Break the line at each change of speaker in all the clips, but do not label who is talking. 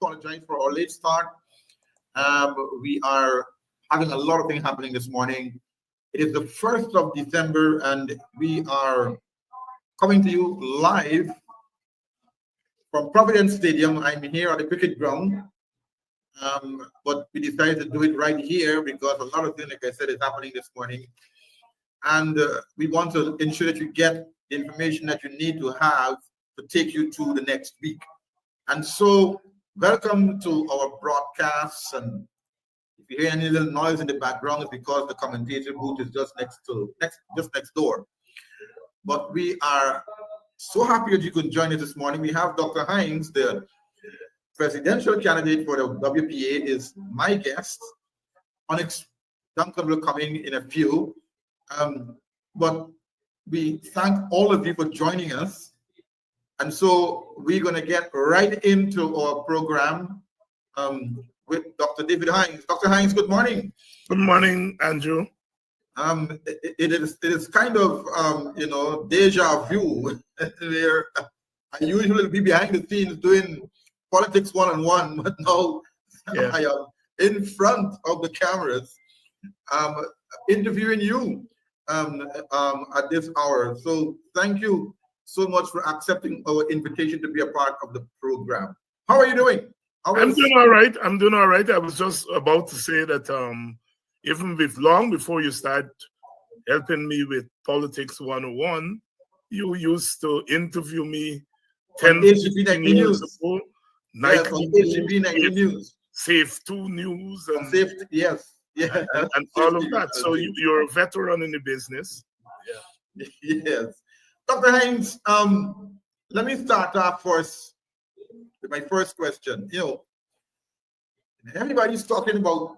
apologize for our late start. We are having a lot of things happening this morning. It is the 1st of December, and we are coming to you live from Providence Stadium. I'm here at the cricket ground, but we decided to do it right here because a lot of things, like I said, is happening this morning. And we want to ensure that you get the information that you need to have to take you to the next week. And so, welcome to our broadcast. And if you hear any little noise in the background, it's because the commentator booth is just next door. But we are so happy that you could join us this morning. We have Dr. Hinds, the presidential candidate for the WPA, is my guest. Onyx Duncan will come in a few. But we thank all of you for joining us. And so we're going to get right into our program with Dr. David Hinds. Dr. Hinds, good morning.
Good morning, Andrew.
It is kind of deja vu where I usually be behind the scenes doing politics one-on-one, but now I am in front of the cameras interviewing you at this hour. So thank you so much for accepting our invitation to be a part of the program. How are you doing?
I'm doing all right. I was just about to say that even long before you start helping me with Politics 101, you used to interview me 10 years ago.
News.
Safe 2 News. And,
yes. Yeah.
And all of that. So you're a veteran in the business.
Yeah. Yes. Dr. Hinds, let me start off first with my first question. Everybody's talking about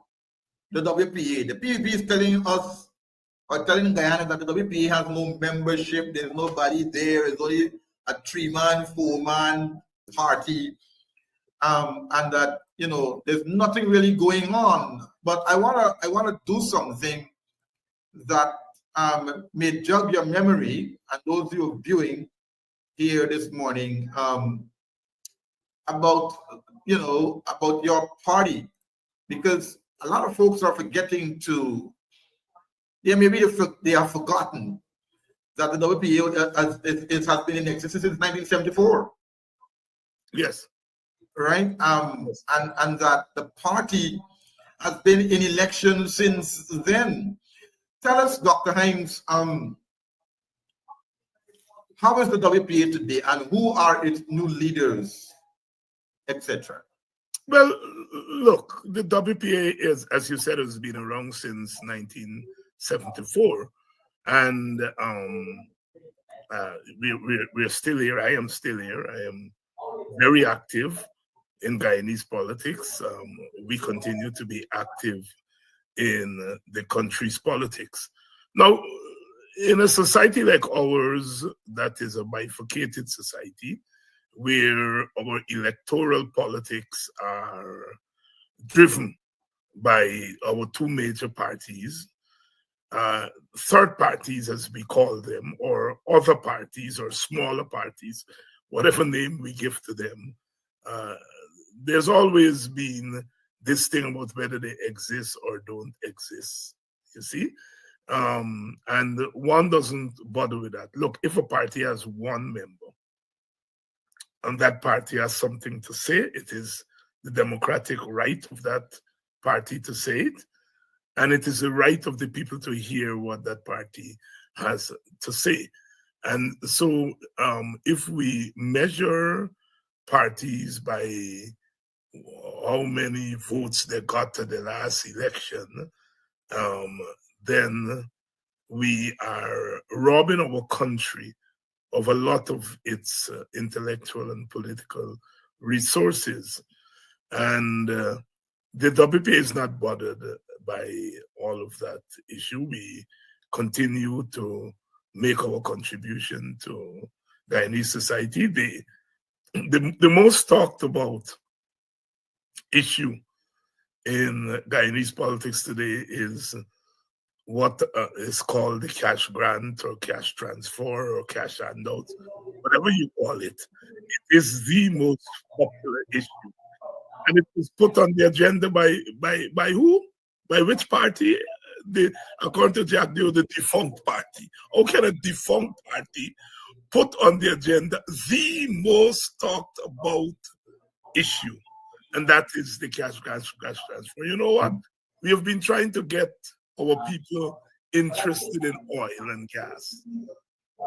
the WPA. The PPP is telling us, or telling Guyana, that the WPA has no membership, there's nobody there, it's only a 3-man, 4-man party, and that there's nothing really going on. But I wanna do something that may jog your memory, and those of you viewing here this morning, about your party, because a lot of folks are forgetting to. They have forgotten that the WPA has been in existence since 1974.
Yes.
Right. And that the party has been in election since then. Tell us, Dr. Hinds, how is the WPA today, and who are its new leaders, etc.?
Well, look, the WPA is, as you said, has been around since 1974, and we're still here. I am still here. I am very active in Guyanese politics. We continue to be active in the country's politics. Now, in a society like ours, that is a bifurcated society, where our electoral politics are driven by our 2 major parties, third parties, as we call them, or other parties, or smaller parties, whatever name we give to them. There's always been this thing about whether they exist or don't exist, you see? And one doesn't bother with that. Look, if a party has 1 member, and that party has something to say, it is the democratic right of that party to say it, and it is the right of the people to hear what that party has to say. And so if we measure parties by how many votes they got to the last election, then we are robbing our country of a lot of its intellectual and political resources. And the WPA is not bothered by all of that issue. We continue to make our contribution to Guyanese society. The most talked about issue in Guyanese politics today is what is called the cash grant or cash transfer or cash handout, whatever you call it. It is the most popular issue. And it was put on the agenda by who? By which party? According to Jack, they were the defunct party. How can a defunct party put on the agenda the most talked about issue? And that is the cash transfer. You know what? We have been trying to get our people interested in oil and gas.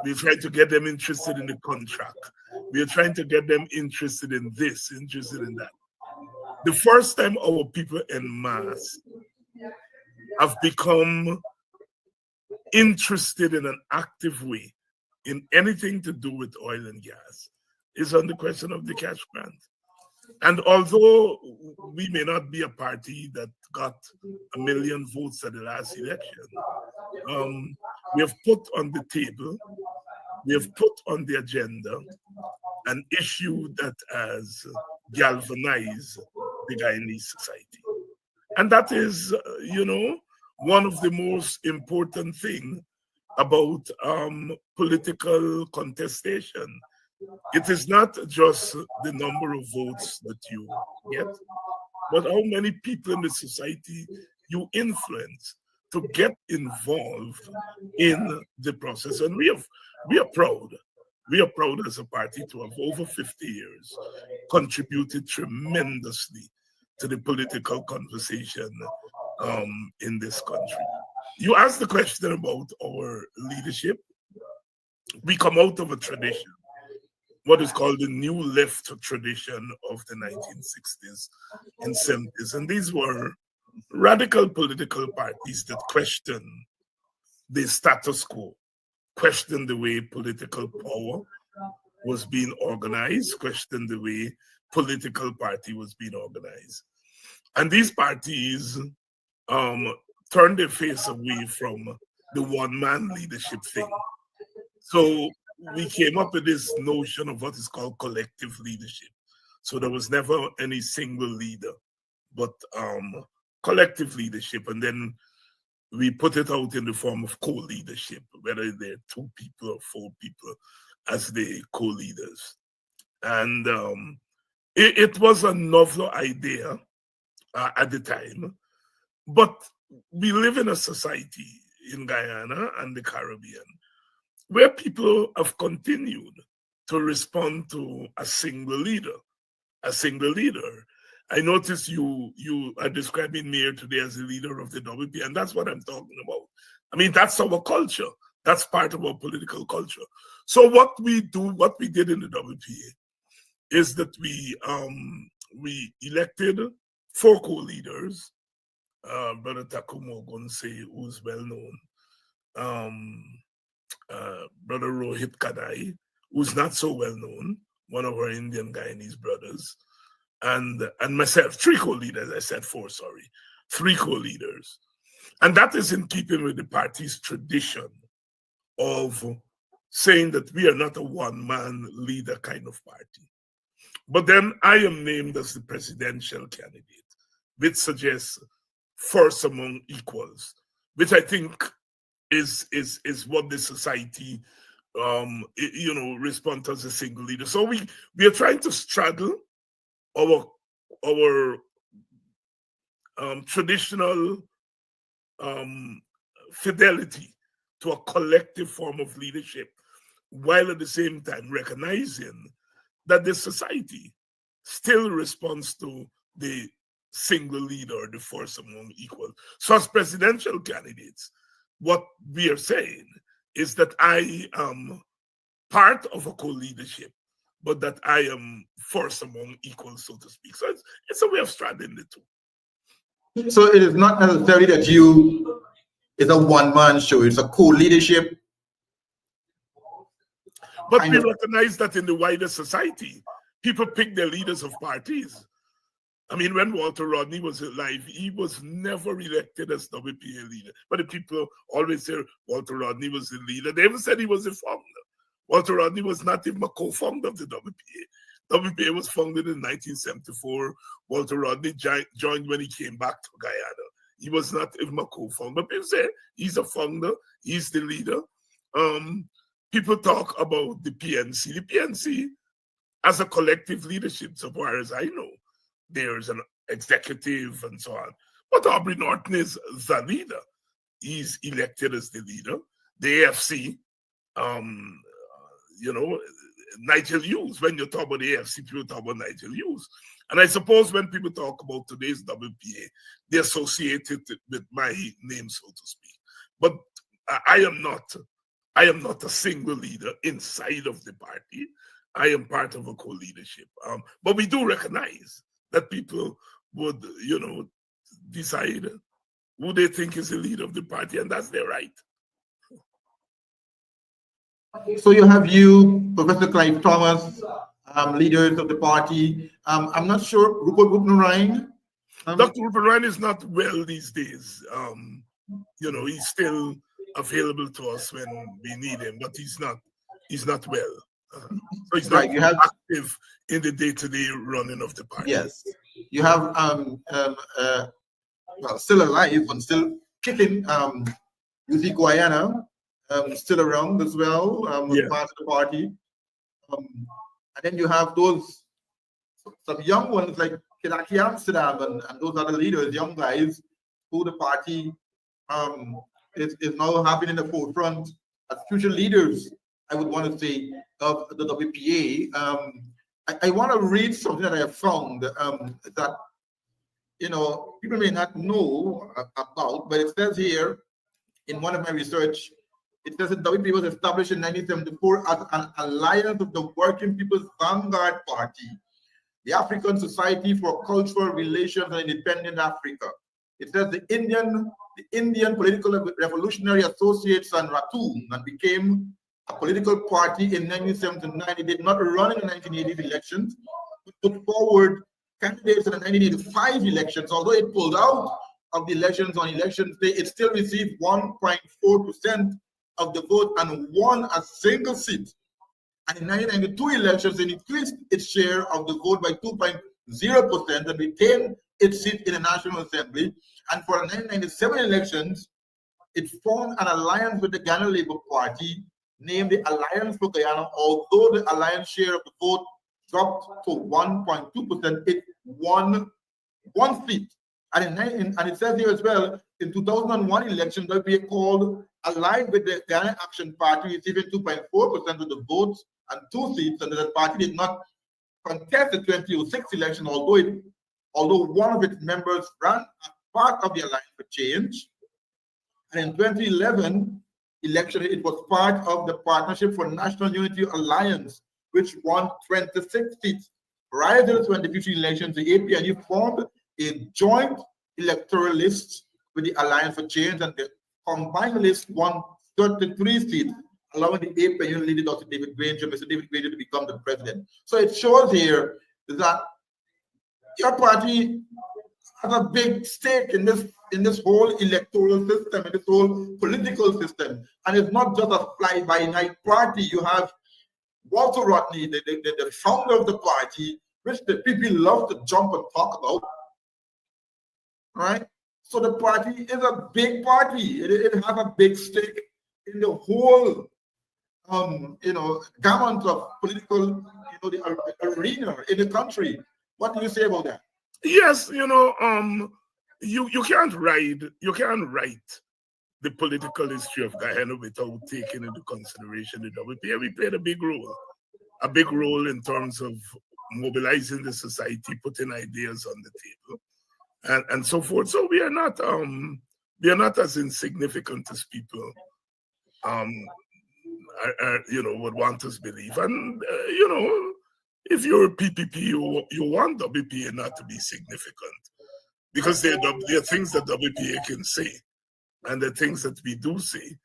We're trying to get them interested in the contract. We're trying to get them interested in this, interested in that. The first time our people en masse have become interested in an active way in anything to do with oil and gas is on the question of the cash grant. And although we may not be a party that got 1 million votes at the last election, we have put on the table, we have put on the agenda an issue that has galvanized the Guyanese society. And that is, one of the most important things about political contestation. It is not just the number of votes that you get, but how many people in the society you influence to get involved in the process. And we are proud. We are proud as a party to have over 50 years contributed tremendously to the political conversation in this country. You asked the question about our leadership. We come out of a tradition, what is called the New Left tradition of the 1960s and 70s. And these were radical political parties that questioned the status quo, questioned the way political power was being organized, questioned the way political party was being organized. And these parties turned their face away from the one-man leadership thing. So we came up with this notion of what is called collective leadership. So there was never any single leader, but collective leadership. And then we put it out in the form of co-leadership, whether they're 2 people or 4 people as the co-leaders. And it was a novel idea at the time, but we live in a society in Guyana and the Caribbean where people have continued to respond to a single leader. I noticed you are describing me here today as the leader of the WP, and that's what I'm talking about. I mean, that's our culture. That's part of our political culture. So what we did in the WPA is that we elected 4 co-leaders. Brother Takumo Gonse, who's well known. Brother Rohit Kadai, who's not so well known, one of our Indian Guyanese brothers, and myself, 3 co-leaders. I said 4, sorry, 3 co-leaders. And that is in keeping with the party's tradition of saying that we are not a one-man leader kind of party. But then I am named as the presidential candidate, which suggests first among equals, which I think is what the society respond as a single leader. So we are trying to straddle our traditional fidelity to a collective form of leadership, while at the same time recognizing that the society still responds to the single leader, the first among equals. So as presidential candidates, what we are saying is that I am part of a co-leadership, but that I am first among equals, so to speak. So it's a way of straddling the 2.
So it is not necessarily that it's a one-man show, it's a co-leadership.
But we recognize that in the wider society, people pick their leaders of parties. I mean, when Walter Rodney was alive, he was never elected as WPA leader. But the people always say Walter Rodney was the leader. They even said he was the founder. Walter Rodney was not even a co-founder of the WPA. WPA was founded in 1974. Walter Rodney joined when he came back to Guyana. He was not even a co-founder. But people say he's a founder, he's the leader. People talk about the PNC. The PNC, as a collective leadership, so far as I know, there's an executive and so on. But Aubrey Norton is the leader. He's elected as the leader. The AFC, Nigel Hughes. When you talk about the AFC, people talk about Nigel Hughes. And I suppose when people talk about today's WPA, they associate it with my name, so to speak. But I am not a single leader inside of the party. I am part of a co-leadership. But we do recognize that people would, decide who they think is the leader of the party, and that's their right.
So you have Professor Clive Thomas, leaders of the party. I'm not sure, Rupert Ryan.
Dr. Rupert Ryan is not well these days. He's still available to us when we need him, but he's not well. So he's not active in the day-to-day running of the party.
Yes. You have still alive and still kicking, Yuzi Guayana, still around as well, part of the party. And then you have some young ones like Kidaki Amsterdam and those other leaders, young guys, who the party is now having in the forefront as future leaders, I would want to say, of the WPA. I want to read something that I have found that people may not know about, but it says here in one of my research, it says that WPA was established in 1974 as an alliance of the Working People's Vanguard Party, the African Society for Cultural Relations and Independent Africa. It says the Indian Political Revolutionary Associates and Ratoon, and became a political party in 1979. It did not run in the 1980s elections, but put forward candidates in the 1985 elections. Although it pulled out of the elections on election day, it still received 1.4% of the vote and won a single seat. And in 1992 elections, it increased its share of the vote by 2.0% and retained its seat in the National Assembly. And for the 1997 elections, it formed an alliance with the Ghana Labour Party, named the Alliance for Guyana. Although the alliance share of the vote dropped to 1.2%, it won one seat. And it says here as well, in 2001 election, WPA called aligned with the Ghana Action Party, receiving 2.4% of the votes and 2 seats, and the party did not contest the 2006 election, although one of its members ran as part of the Alliance for Change. And in 2011 election, it was part of the Partnership for National Unity Alliance, which won 26 seats. Prior to the 2015 elections, the APNU formed a joint electoral list with the Alliance for Change, and the combined list won 33 seats, allowing the APNU leader, Dr. David Granger, Mr. David Granger, to become the president. So it shows here that your party has a big stake in this whole electoral system, in this whole political system. And it's not just a fly-by-night party. You have Walter Rodney, the founder of the party, which the people love to jump and talk about. Right? So the party is a big party. It has a big stake in the whole gamut of political the arena in the country. What do you say about that?
Yes, you can't write the political history of Guyana without taking into consideration the WPA. We played a big role in terms of mobilizing the society, putting ideas on the table, and so forth. So we are not as insignificant as people would want us to believe. And if you're a PPP, you want WPA not to be significant, because there are things that WPA can say, and the things that we do say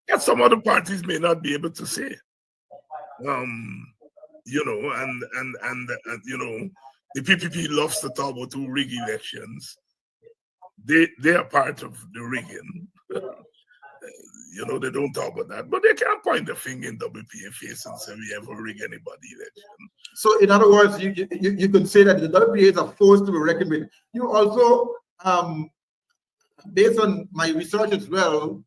that some other parties may not be able to say. The PPP loves to talk about who rig elections. They are part of the rigging. They don't talk about that, but they can't point the finger in WPA face and say we ever rig anybody election.
So, in other words, you could say that the WPA is a force to be reckoned with. You also, based on my research as well,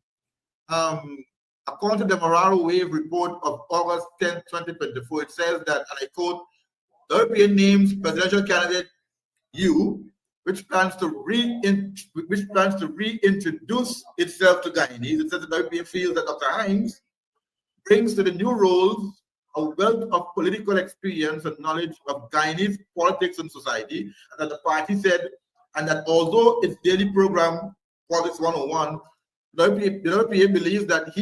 according to the Moraro Wave report of August 10, 2024, it says that, and I quote, WPA names presidential candidate which plans to reintroduce itself to Guyanese. It says that WPA feels that Dr. Hinds brings to the new roles a wealth of political experience and knowledge of Guyanese politics and society, and that the party said, and that although its daily program, Politics 101, the WPA believes that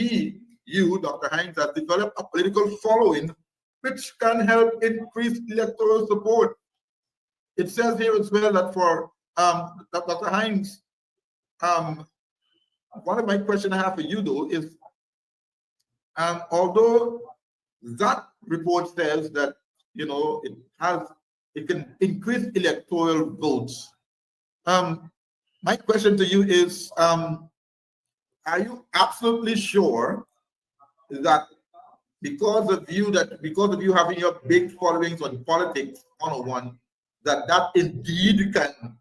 Dr. Hinds, has developed a political following which can help increase electoral support. It says here as well that for Dr. Hinds, one of my questions I have for you though is, although that report says that it can increase electoral votes, my question to you is, are you absolutely sure that because of you having your big followings on Politics 101, that indeed can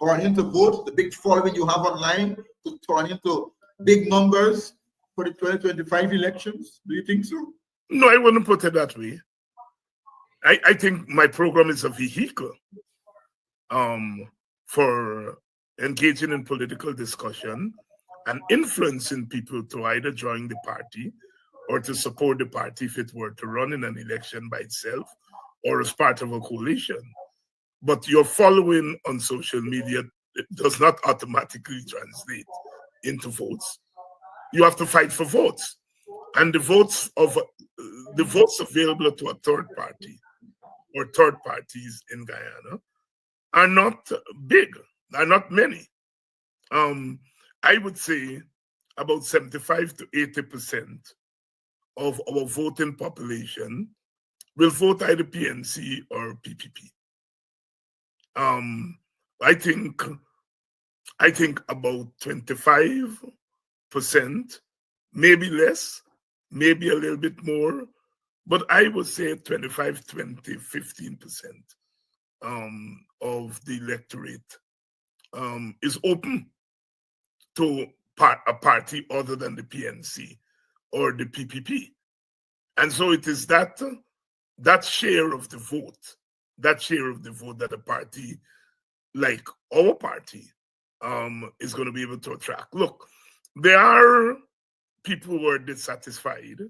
turn into votes, the big following you have online to turn into big numbers for the 2025 elections? Do you think so?
No, I wouldn't put it that way. I think my program is a vehicle for engaging in political discussion and influencing people to either join the party or to support the party if it were to run in an election by itself or as part of a coalition. But your following on social media does not automatically translate into votes. You have to fight for votes. And the votes available to a third party or third parties in Guyana are not big, are not many. I would say about 75 to 80% of our voting population will vote either PNC or PPP. I think about 25%, maybe less, maybe a little bit more, but I would say 25, 20, 15% of the electorate is open to a party other than the PNC or the PPP. And so it is that share of the vote that a party like our party is going to be able to attract. Look, there are people who are dissatisfied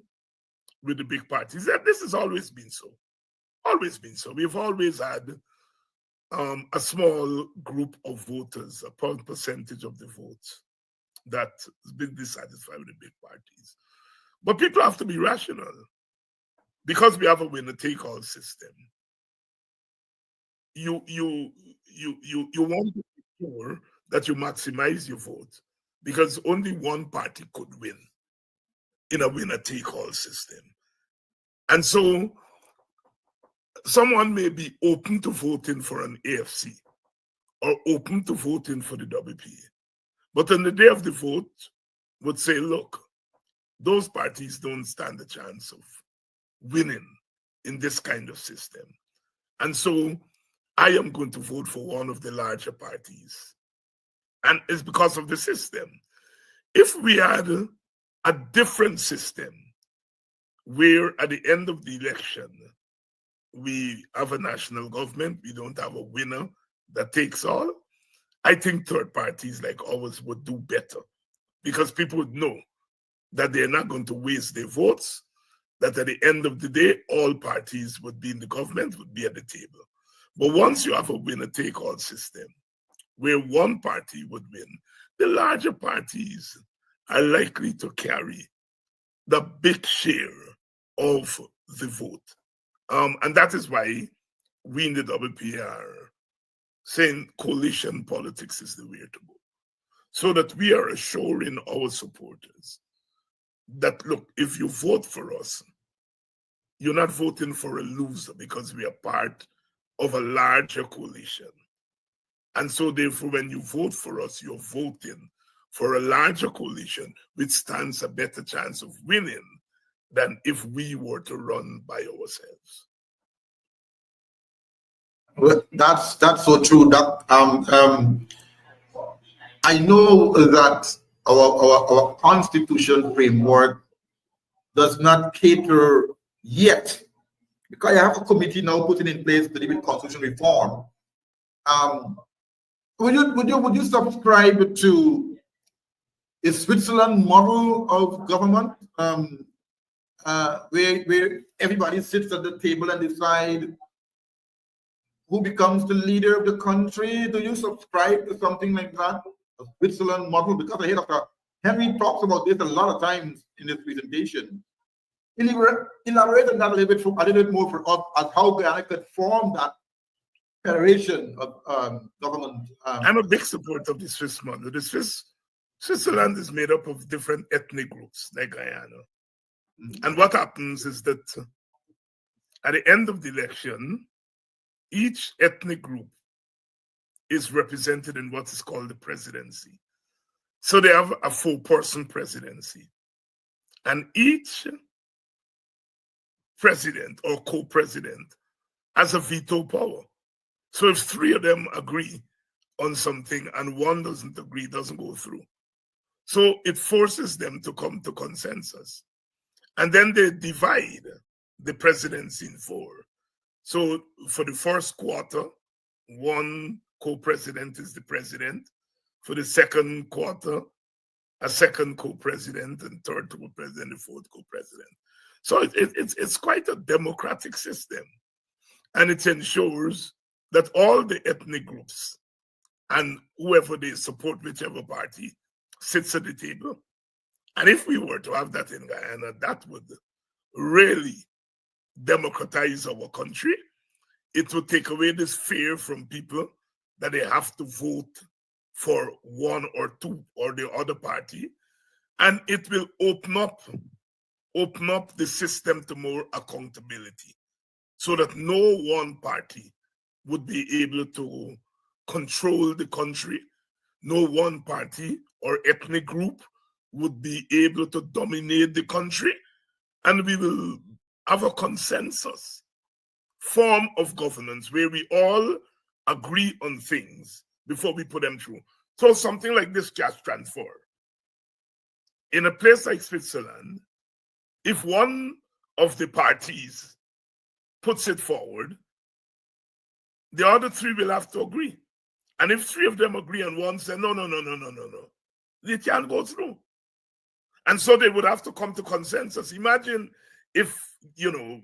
with the big parties. And this has always been so. Always been so. We've always had a small group of voters, a percentage of the votes that has been dissatisfied with the big parties. But people have to be rational. Because we have a winner-take-all system, you want to be sure that you maximize your vote, because only one party could win in a winner-take-all system. And so someone may be open to voting for an AFC or open to voting for the WPA, but on the day of the vote would say, look, those parties don't stand a chance of winning in this kind of system. And so I am going to vote for one of the larger parties. And it's because of the system. If we had a different system where at the end of the election, we have a national government, we don't have a winner that takes all, I think third parties like ours would do better, because people would know that they're not going to waste their votes, that at the end of the day, all parties would be in the government, would be at the table. But once you have a winner-take-all system, where one party would win, the larger parties are likely to carry the big share of the vote. And that is why we in the WPA are saying coalition politics is the way to go, so that we are assuring our supporters that, look, if you vote for us, you're not voting for a loser, because we are part of a larger coalition. And so therefore, when you vote for us, you're voting for a larger coalition, which stands a better chance of winning than if we were to run by ourselves.
Well, that's so true. That I know that our constitution framework does not cater yet, because I have a committee now putting in place to deal with constitution reform. Would you subscribe to a Switzerland model of government, where everybody sits at the table and decide who becomes the leader of the country? Do you subscribe to something like that, a Switzerland model? Because I hear Dr. Henry talks about this a lot of times in his presentation. Elaborate on that a little bit more for us as how Guyana could form that federation of government.
I'm a big supporter of the Swiss model. Switzerland is made up of different ethnic groups like Guyana. And what happens is that at the end of the election, each ethnic group is represented in what is called the presidency. So they have a 4-person presidency. And each president or co-president has a veto power. So if 3 of them agree on something and 1 doesn't agree, it doesn't go through. So it forces them to come to consensus. And then they divide the presidency in 4. So for the first quarter, 1 co-president is the president. For the second quarter, a second co-president, and third co-president, the fourth co-president. So it's quite a democratic system. And it ensures that all the ethnic groups and whoever they support, whichever party, sits at the table. And if we were to have that in Guyana, that would really democratize our country. It would take away this fear from people that they have to vote for 1 or 2 or the other party. And it will open up the system to more accountability so that no one party would be able to control the country. No one party or ethnic group would be able to dominate the country. And we will have a consensus form of governance where we all agree on things before we put them through. So something like this cash transfer. In a place like Switzerland, if one of the parties puts it forward, the other 3 will have to agree. And if 3 of them agree and 1 says, no, they can't go through. And so they would have to come to consensus. Imagine if,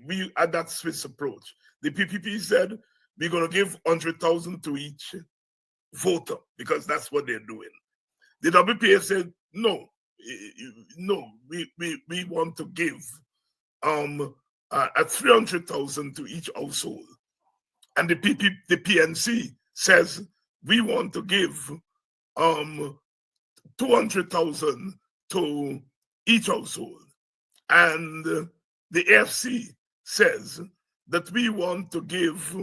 we had that Swiss approach. The PPP said, we're going to give 100,000 to each voter because that's what they're doing. The WPA said, no, we want to give a 300,000 to each household. And the PNC says, we want to give 200,000 to each household. And the AFC says that we want to give,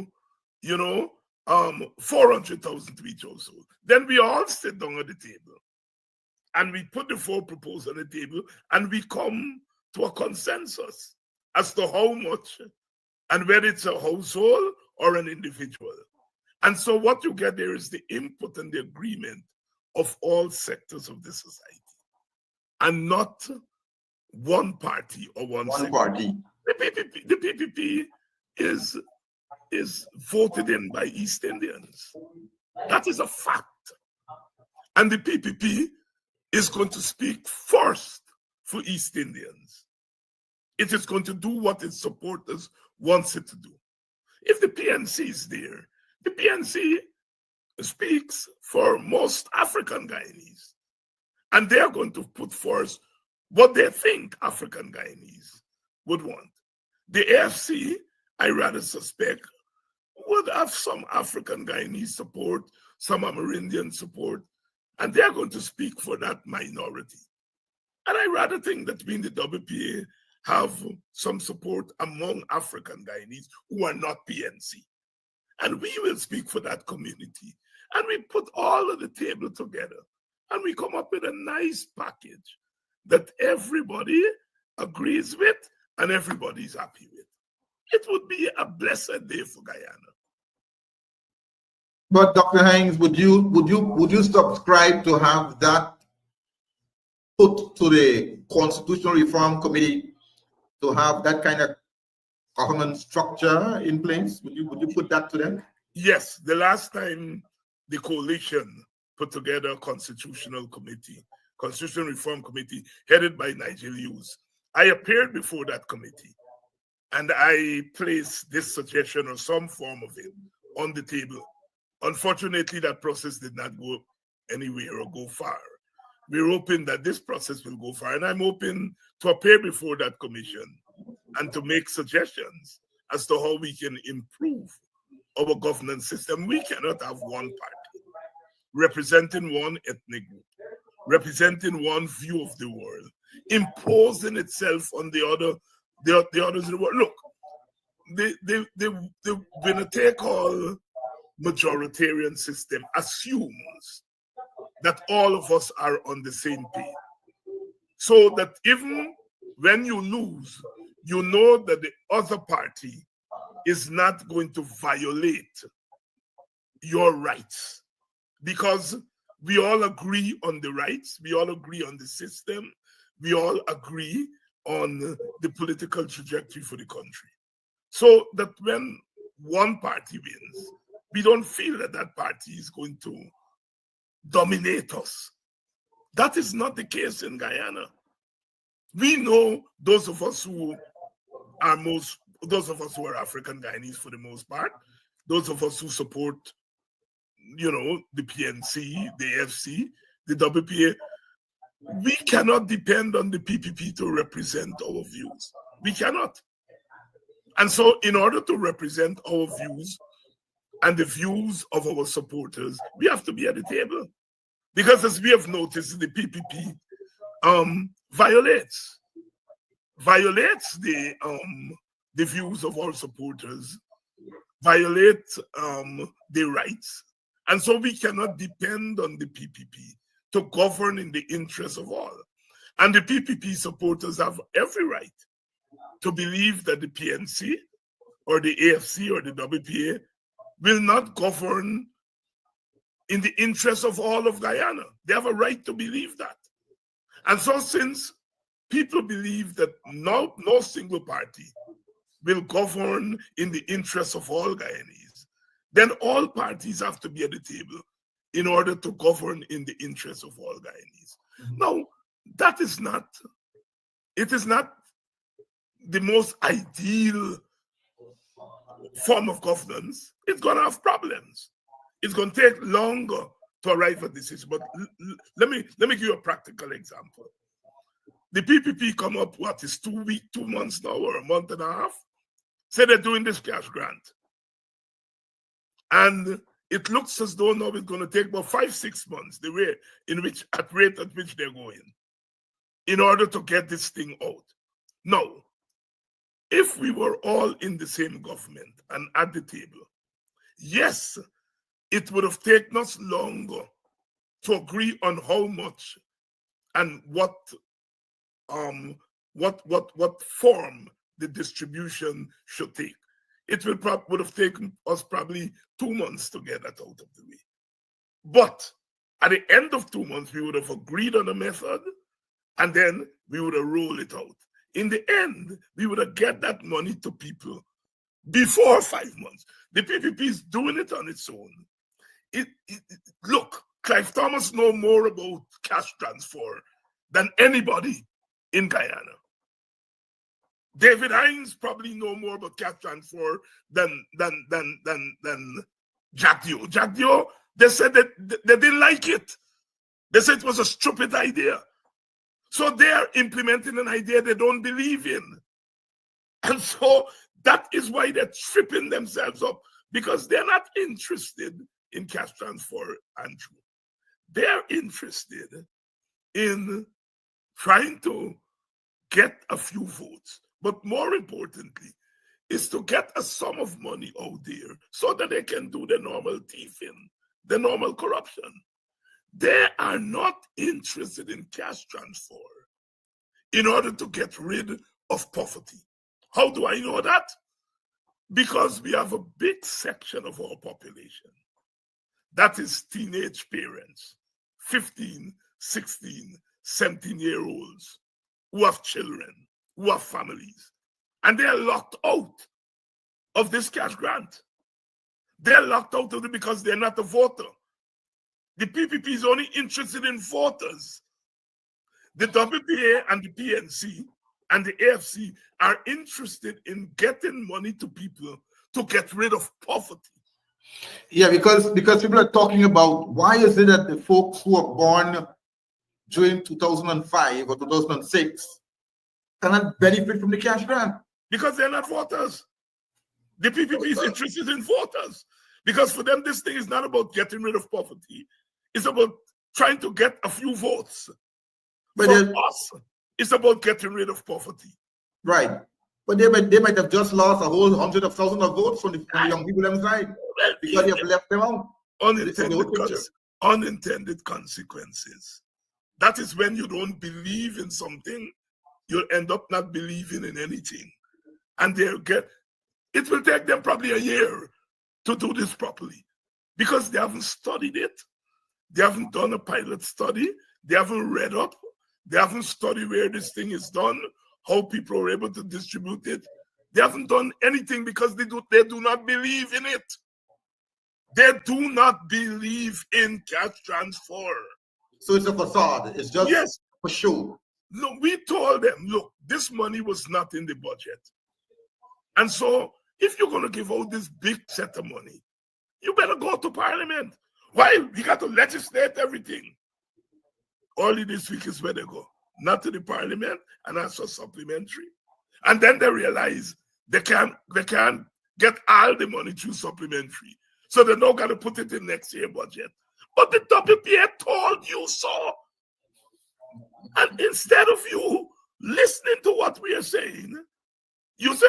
400,000 to each household. Then we all sit down at the table and we put the 4 proposals on the table and we come to a consensus as to how much and whether it's a household or an individual. And so what you get there is the input and the agreement of all sectors of the society and not one party or one
party.
The PPP is voted in by East Indians. That is a fact. And the PPP is going to speak first for East Indians. It is going to do what its supporters wants it to do. If the PNC is there, the PNC speaks for most African Guyanese. And they're going to put forth what they think African Guyanese would want. The AFC, I rather suspect, would have some African Guyanese support, some Amerindian support, and they're going to speak for that minority. And I rather think that we in the WPA have some support among African Guyanese who are not PNC. And we will speak for that community. And we put all of the table together and we come up with a nice package that everybody agrees with and everybody's happy with. It would be a blessed day for Guyana.
But Dr. Hinds, would you subscribe to have that put to the Constitutional Reform Committee to have that kind of government structure in place? Would you put that to them?
Yes, the last time the coalition put together a constitutional reform committee headed by Nigel Hughes, I appeared before that committee and I placed this suggestion or some form of it on the table. Unfortunately, that process did not go anywhere or go far. We're hoping that this process will go far, and I'm hoping to appear before that commission and to make suggestions as to how we can improve our governance system. We cannot have one party representing one ethnic group, representing one view of the world, imposing itself on the others in the world. Look, the winner-take-all majoritarian system assumes that all of us are on the same page. So that even when you lose, you know that the other party is not going to violate your rights, because we all agree on the rights, we all agree on the system, we all agree on the political trajectory for the country. So that when one party wins, we don't feel that that party is going to dominate us. That is not the case in Guyana. We know those of us who are African Guyanese for the most part, those of us who support, the PNC, the FC, the WPA, we cannot depend on the PPP to represent our views. We cannot. And so in order to represent our views and the views of our supporters, we have to be at the table. Because as we have noticed, the PPP violates the views of our supporters, violates their rights. And so we cannot depend on the PPP to govern in the interest of all. And the PPP supporters have every right to believe that the PNC or the AFC or the WPA will not govern in the interest of all of Guyana. They have a right to believe that. And so since people believe that no single party will govern in the interest of all Guyanese, then all parties have to be at the table in order to govern in the interest of all Guyanese. Now, it is not the most ideal form of governance. It's going to have problems. It's going to take longer to arrive at this issue. But let me give you a practical example. The PPP come up, 2 months now or a month and a half? Say they're doing this cash grant. And it looks as though now it's going to take about 5-6 months, the rate at which they're going, in order to get this thing out. Now, if we were all in the same government and at the table, yes, it would have taken us longer to agree on how much and what form the distribution should take. It would have taken us probably 2 months to get that out of the way. But at the end of 2 months, we would have agreed on a method, and then we would have rolled it out. In the end, we would have get that money to people before 5 months. The PPP is doing it on its own. Look, Clive Thomas knows more about cash transfer than anybody in Guyana. David Hinds probably know more about cash transfer than Jack Dio. Jack Dio, they said that they didn't like it. They said it was a stupid idea. So they are implementing an idea they don't believe in. And so that is why they're tripping themselves up, because they're not interested in cash transfer, Andrew. They're interested in trying to get a few votes, but more importantly, is to get a sum of money out there so that they can do the normal thieving, the normal corruption. They are not interested in cash transfer in order to get rid of poverty. How do I know that? Because we have a big section of our population that is teenage parents, 15, 16, 17-year-olds who have children, who have families, and they are locked out of this cash grant. They're locked out of it because they're not a voter. The PPP is only interested in voters. The WPA and the PNC and the AFC are interested in getting money to people to get rid of poverty.
Yeah, because people are talking about why is it that the folks who were born during 2005 or 2006 cannot benefit from the cash grant?
Because they're not voters. The PPP is interested in voters. Because for them, this thing is not about getting rid of poverty. It's about trying to get a few votes. But for us, it's about getting rid of poverty.
Right. But they might have just lost a whole 100,000 of votes from the young people inside because they have left them out.
Unintended consequences. That is when you don't believe in something, you'll end up not believing in anything. And it will take them probably a year to do this properly because they haven't studied it. They haven't done a pilot study. They haven't read up. They haven't studied where this thing is done, how people are able to distribute it. They haven't done anything because they do not believe in it. They do not believe in cash transfer.
So it's a facade. It's just for show.
No, we told them, look, this money was not in the budget. And so if you're going to give out this big set of money, you better go to Parliament. Why? You got to legislate everything. Only this week is where they go. Not to the Parliament and ask for supplementary. And then they realize they can't get all the money through supplementary. So they're not going to put it in next year's budget. But the WPA told you so. And instead of you listening to what we are saying, you say,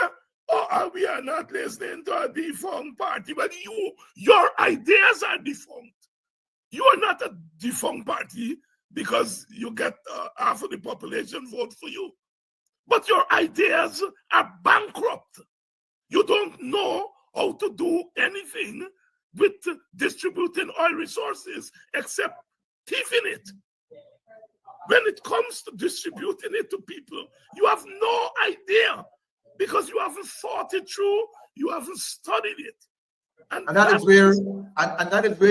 oh, we are not listening to a defunct party. But your ideas are defunct. You are not a defunct party because you get half of the population vote for you. But your ideas are bankrupt. You don't know how to do anything with distributing oil resources except thieving it. When it comes to distributing it to people, you have no idea because you haven't thought it through, you haven't studied it. And that is where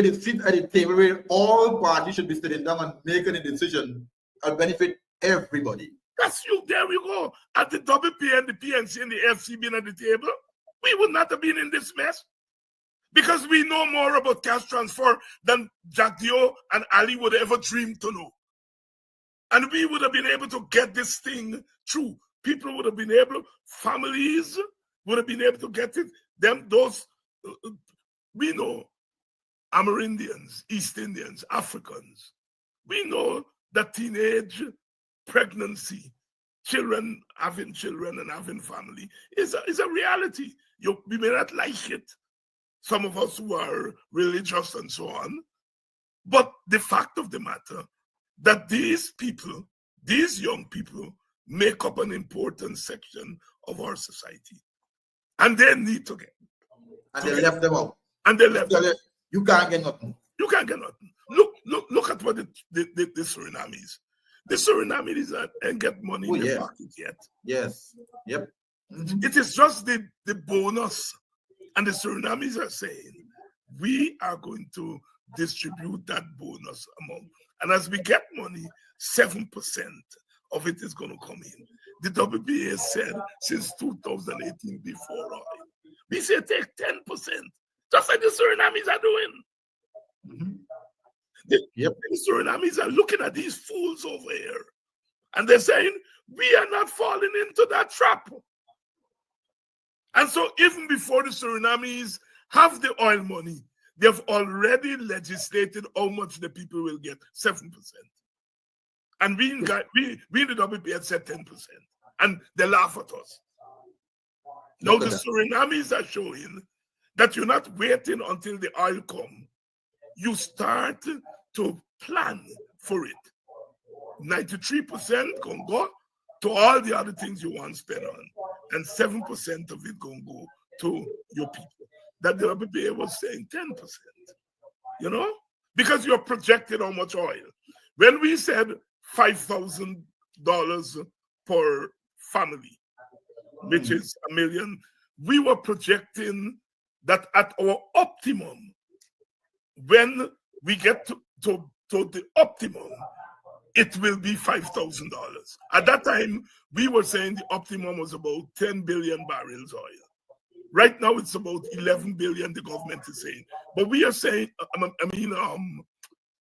they sit at the table where all parties should be sitting down and making a decision and benefit everybody.
That's you. There we go. At the WP and the PNC and the FC being at the table, we would not have been in this mess because we know more about cash transfer than Jack Dio and Ali would ever dream to know. And we would have been able to get this thing through. People would have been able, families would have been able to get it. We know Amerindians, East Indians, Africans. We know that teenage pregnancy, children having children and having family is a reality. We may not like it, some of us who are religious and so on, but the fact of the matter that these people, these young people, make up an important section of our society. And they need to get.
And they left them out.
And they left them.
You can't get nothing.
You can't get nothing. Look at what the Surinamese. The Surinamese ain't get money in their pocket yet.
Yes. Yep. Mm-hmm.
It is just the bonus. And the Surinamese are saying, we are going to distribute that bonus amount. And as we get money, 7% of it is going to come in. The WBA said since 2018 before oil. We say take 10%, just like the Surinamese are doing.
Mm-hmm.
The Surinamese are looking at these fools over here. And they're saying, we are not falling into that trap. And so even before the Surinamese have the oil money, they've already legislated how much the people will get, 7%. And we in the WPA said 10%. And they laugh at us. Now the Surinamese are showing that you're not waiting until the oil comes. You start to plan for it. 93% can go to all the other things you want to spend on. And 7% of it can go to your people. That the WPA was saying 10%. You know? Because you're projecting how much oil. When we said $5,000 per family, which is $1 million, we were projecting that at our optimum, when we get to the optimum, it will be $5,000. At that time, we were saying the optimum was about 10 billion barrels oil. Right now, it's about 11 billion, the government is saying. But we are saying,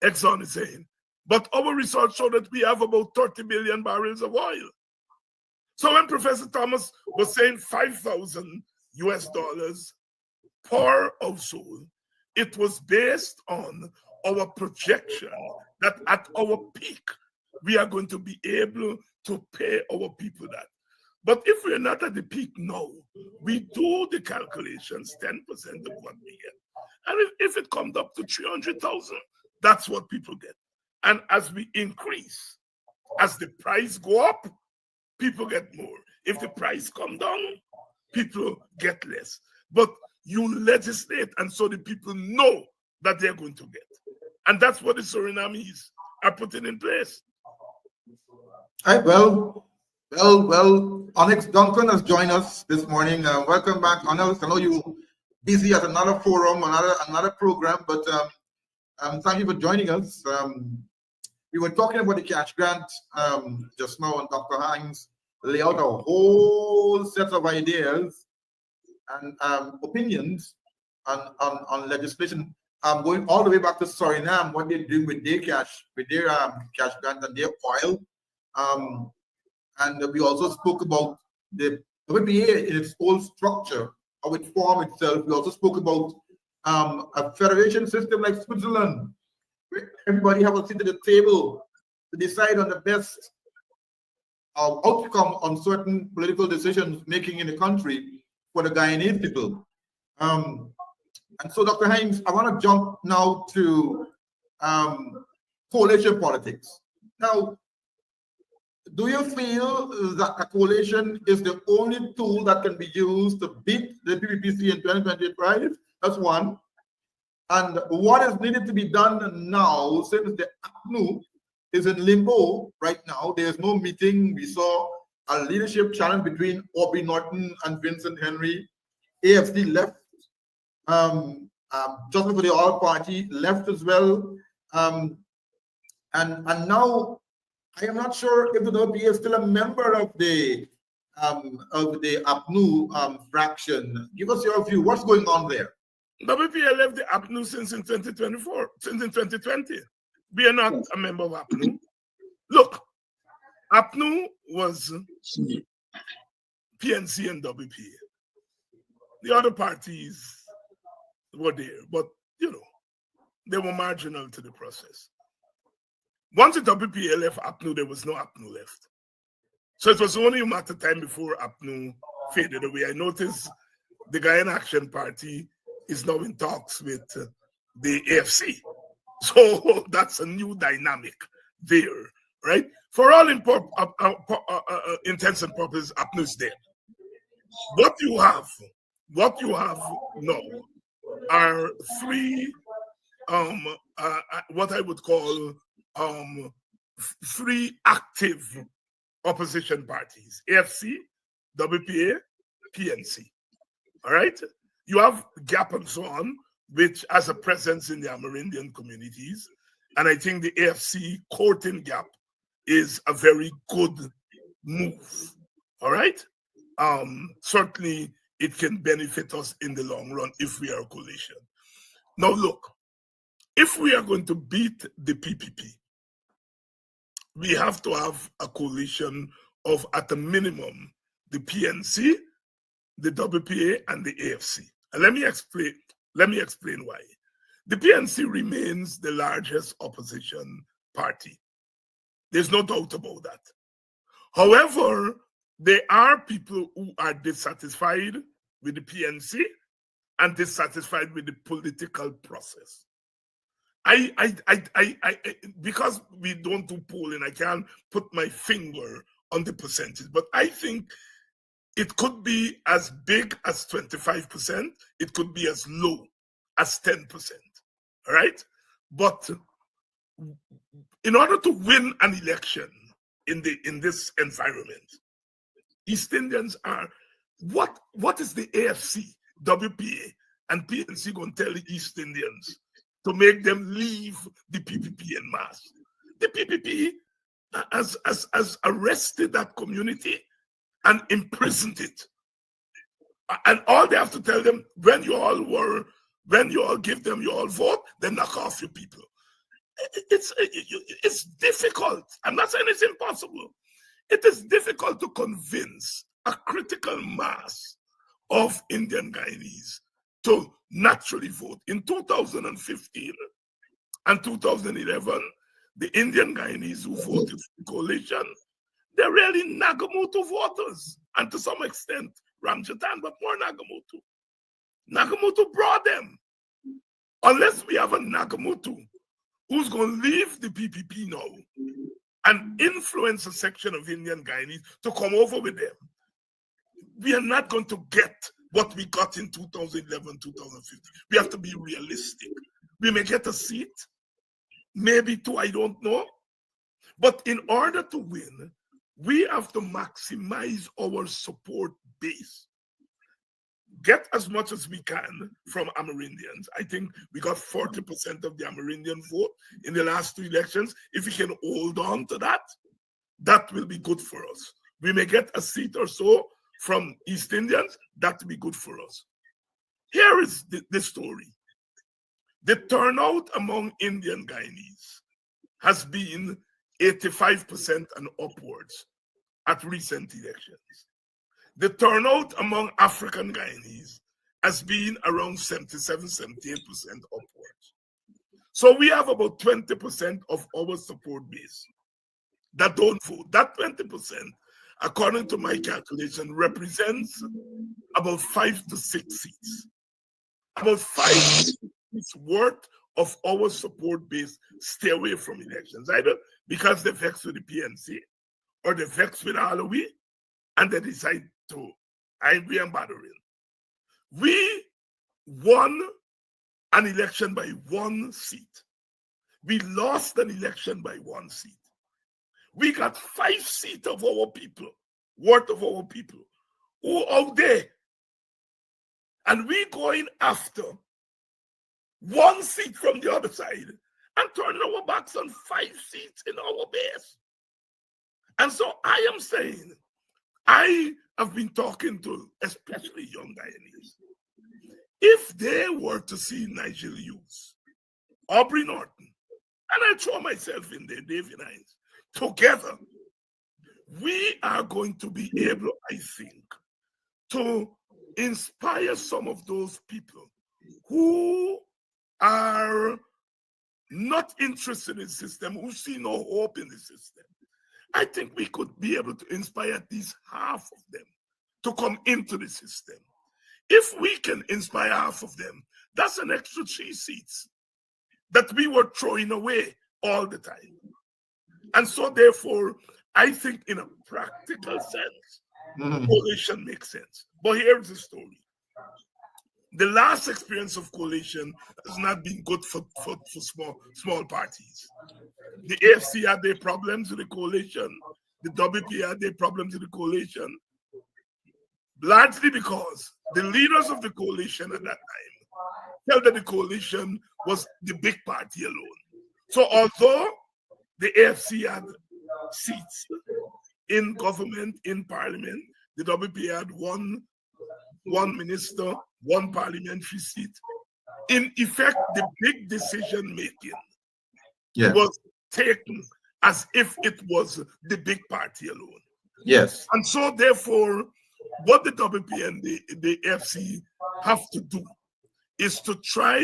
Exxon is saying, but our research showed that we have about 30 billion barrels of oil. So when Professor Thomas was saying $5,000 per household, it was based on our projection that at our peak, we are going to be able to pay our people that. But if we're not at the peak now, we do the calculations, 10% of what we get. And if it comes up to 300,000, that's what people get. And as we increase, as the price go up, people get more. If the price come down, people get less. But you legislate, and so the people know that they're going to get. And that's what the Surinamese are putting in place.
All right, well, Onyx Duncan has joined us this morning. Welcome back, Onyx. I know you're busy at another forum, another program, but thank you for joining us. We were talking about the cash grant just now, and Dr. Hinds laid out a whole set of ideas and opinions on legislation. Going all the way back to Suriname, what they're doing with their cash grant and their oil. And we also spoke about the PPP in its whole structure, how it formed itself. We also spoke about a federation system like Switzerland, where everybody have a seat at the table to decide on the best outcome on certain political decisions making in the country for the Guyanese people. And so, Dr. Hinds, I want to jump now to coalition politics. Now, do you feel that a coalition is the only tool that can be used to beat the PPPC in 2025? That's one. And what is needed to be done now, since the APNU is in limbo right now? There's no meeting. We saw a leadership challenge between Aubrey Norton and Vincent Henry. AFC left. Justice for the All Party left as well. And now I am not sure if the WPA is still a member of the APNU fraction. Give us your view. What's going on there?
WPA left the APNU since in 2020. We are not a member of APNU. Look, APNU was PNC and WPA. The other parties were there, but they were marginal to the process. Once the WPA left APNU, there was no APNU left. So it was only a matter of time before APNU faded away. I noticed the Guyana Action Party is now in talks with the AFC. So that's a new dynamic there, right? For all intents and purposes, APNU is dead. What you have now are three, what I would call three active opposition parties: AFC, WPA, PNC. All right? You have GAP and so on, which has a presence in the Amerindian communities. And I think the AFC courting GAP is a very good move. All right? Certainly, it can benefit us in the long run if we are a coalition. Now, look, if we are going to beat the PPP, we have to have a coalition of, at a minimum, the PNC, the WPA, and the AFC. And let me explain why. The PNC remains the largest opposition party. There's no doubt about that. However, there are people who are dissatisfied with the PNC and dissatisfied with the political process. Because we don't do polling, I can't put my finger on the percentage, but I think it could be as big as 25%. It could be as low as 10%. All right? But in order to win an election in this environment, East Indians are, what is the AFC, WPA and PNC going to tell the East Indians to make them leave the PPP en masse. The PPP has arrested that community and imprisoned it. And all they have to tell them, when you all give them your vote, then knock off your people. It's difficult. I'm not saying it's impossible. It is difficult to convince a critical mass of Indian Guyanese to naturally vote. In 2015 and 2011, the Indian Guyanese who voted for the coalition, they're really Nagamutu voters, and to some extent Ramjatan, but more Nagamutu. Nagamutu brought them. Unless we have a Nagamutu who's going to leave the PPP now and influence a section of Indian Guyanese to come over with them, we are not going to get what we got in 2011, 2015. We have to be realistic. We may get a seat, maybe two, I don't know. But in order to win, we have to maximize our support base. Get as much as we can from Amerindians. I think we got 40% of the Amerindian vote in the last two elections. If we can hold on to that, that will be good for us. We may get a seat or so from East Indians, that will be good for us. Here is the story. The turnout among Indian Guyanese has been 85% and upwards at recent elections. The turnout among African Guyanese has been around 77, 78% upwards. So we have about 20% of our support base that don't vote. That 20%, according to my calculation, represents about 5 to 6 seats. About 5 seats worth of our support base stay away from elections, either because they vex with the PNC or they vex with Alawi, and they decide to angry and battering. We won an election by 1 seat. We lost an election by 1 seat. We got 5 seats of our people, worth of our people, who out there. And we going after 1 seat from the other side and turning our backs on 5 seats in our base. And so I am saying, I have been talking to especially young Guyanese. If they were to see Nigel Hughes, Aubrey Norton, and I throw myself in there, David Hinds, together, we are going to be able, I think, to inspire some of those people who are not interested in the system, who see no hope in the system. I think we could be able to inspire at least half of them to come into the system. If we can inspire half of them, that's an extra 3 seats that we were throwing away all the time. And so therefore, I think in a practical sense, coalition makes sense. But here's the story. The last experience of coalition has not been good for small parties. The AFC had their problems with the coalition. The WP had their problems with the coalition. Largely because the leaders of the coalition at that time felt that the coalition was the big party alone. So although the AFC had seats in government, in parliament, the WP had one minister, 1 parliamentary seat. In effect, the big decision making was taken as if it was the big party alone.
Yes.
And so therefore, what the WP and the FC have to do is to try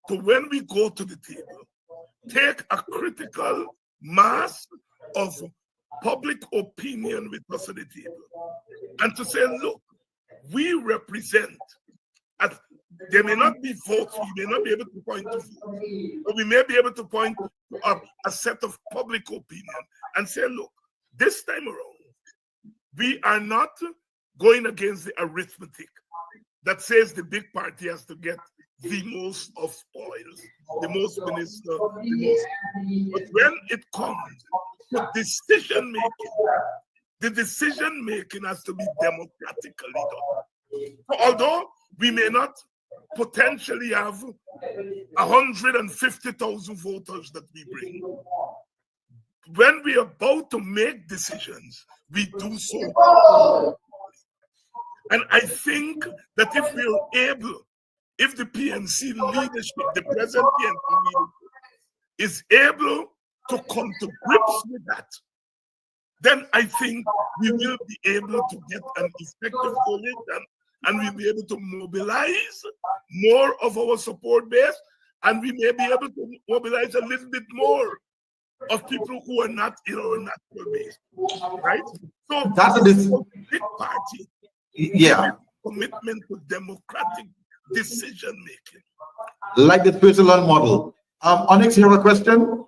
to, when we go to the table, take a critical mass of public opinion with us at the table and to say, look, we represent, there may not be votes, we may not be able to point to votes, but we may be able to point to a set of public opinion and say, look, this time around, we are not going against the arithmetic that says the big party has to get the most of spoils, the most minister, the most. But when it comes to decision making, the decision making has to be democratically done. So although we may not potentially have 150,000 voters that we bring. When we are about to make decisions, we do so. And I think that if we're able, if the PNC leadership, the present PNC leadership, is able to come to grips with that, then I think we will be able to get an effective coalition, and we'll be able to mobilize more of our support base, and we may be able to mobilize a little bit more of people who are not in our national base, right? So that's a big party.
Yeah.
Commitment to democratic decision making.
Like the Switzerland model. Onyx, you have a question?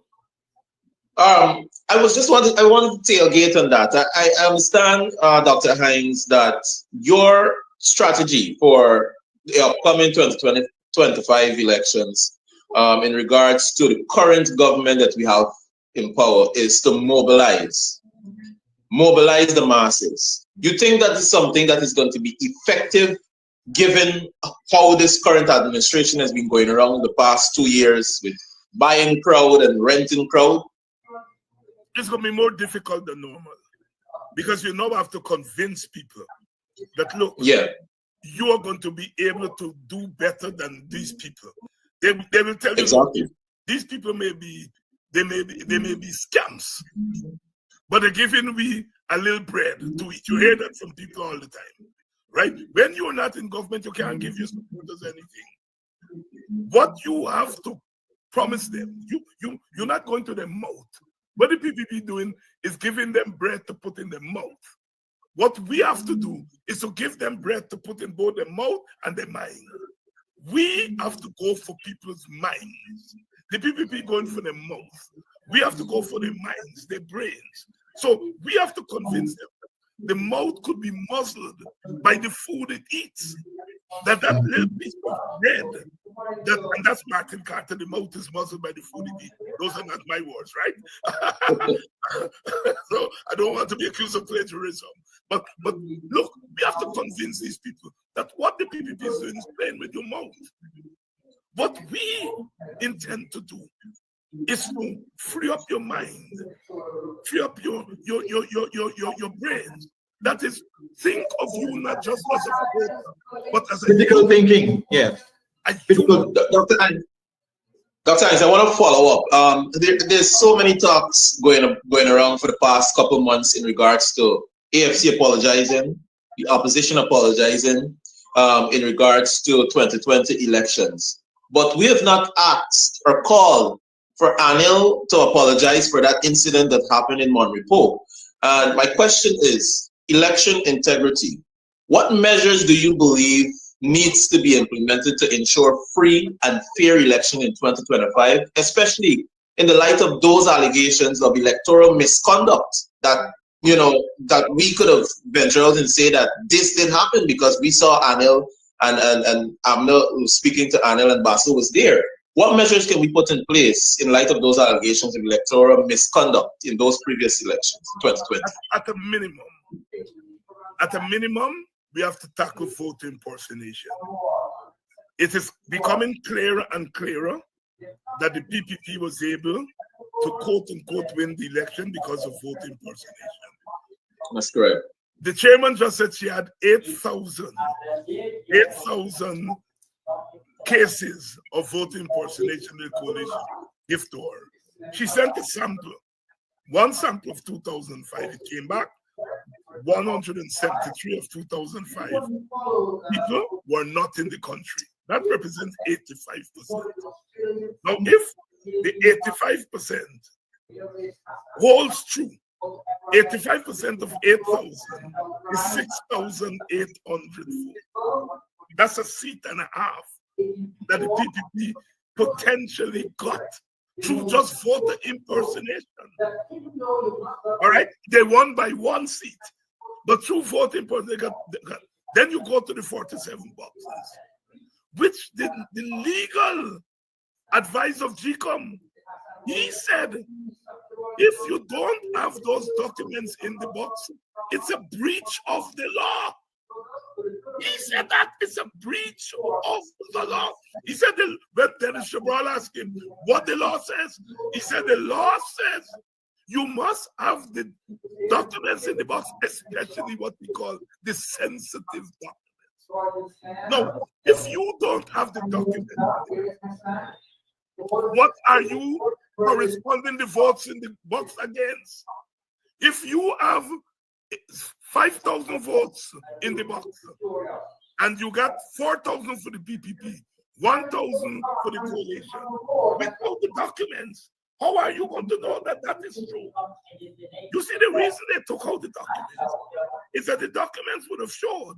I wanted to tailgate on that. I understand, Dr. Hinds, that your strategy for the upcoming 2025 elections, in regards to the current government that we have in power, is to mobilize the masses. You think that is something that is going to be effective, given how this current administration has been going around the past 2 years with buying crowd and renting crowd?
It's going to be more difficult than normal, because you now have to convince people that, look, you are going to be able to do better than these people. They will tell you,
exactly.
These people may be scams, but they're giving we a little bread to eat. You hear that from people all the time, right? When you're not in government, you can't give your supporters anything. What you have to promise them, you're not going to their mouth. What the PPP doing is giving them bread to put in their mouth. What we have to do is to give them bread to put in both their mouth and their mind. We have to go for people's minds. The PPP going for their mouth. We have to go for their minds, their brains. So we have to convince them that the mouth could be muzzled by the food it eats. That little piece of bread, and that's Martin Carter, the mouth is muzzled by the food it eats. Those are not my words, right? So I don't want to be accused of plagiarism. But look, we have to convince these people that what the PPP is doing is playing with your mouth. What we intend to do is to free up your mind, free up your brains. That is, think of you not just as a voter, but as a
critical thinking. Yes.
Dr. Hinds, I want to follow up. There's so many talks going around for the past couple of months in regards to AFC apologizing, the opposition apologizing, in regards to 2020 elections. But we have not asked or called for Anil to apologize for that incident that happened in Monrepo. And my question is, election integrity. What measures do you believe needs to be implemented to ensure free and fair election in 2025, especially in the light of those allegations of electoral misconduct that, that we could have ventured out and say that this didn't happen because we saw Anil and Amna speaking to Anil and Basu was there. What measures can we put in place in light of those allegations of electoral misconduct in those previous elections in 2020?
At a minimum, we have to tackle voter impersonation. It is becoming clearer and clearer that the PPP was able to quote-unquote win the election because of voter impersonation.
That's correct.
The chairman just said she had 8,000 cases of voter impersonation in the coalition give to her. She sent a sample, one sample of 2005. It came back 173 of 2005 people were not in the country. That represents 85%. Now, if the 85% holds true, 85% of 8,000 is 6,800 votes. That's a seat and a half that the PPP potentially got through just voter impersonation. All right, they won by one seat, but through voter impersonation, they got. Then you go to the 47 boxes, which the legal advice of GCOM, he said, if you don't have those documents in the box, it's a breach of the law. He said that is a breach of the law. He said, when Dennis Chabral asked him what the law says, he said the law says you must have the documents in the box, especially what we call the sensitive documents. Now, if you don't have the documents, what are you corresponding the votes in the box against? If you have 5,000 votes in the box and you got 4,000 for the PPP, 1,000 for the coalition, without the documents, how are you going to know that that is true? You see, the reason they took out the documents is that the documents would have showed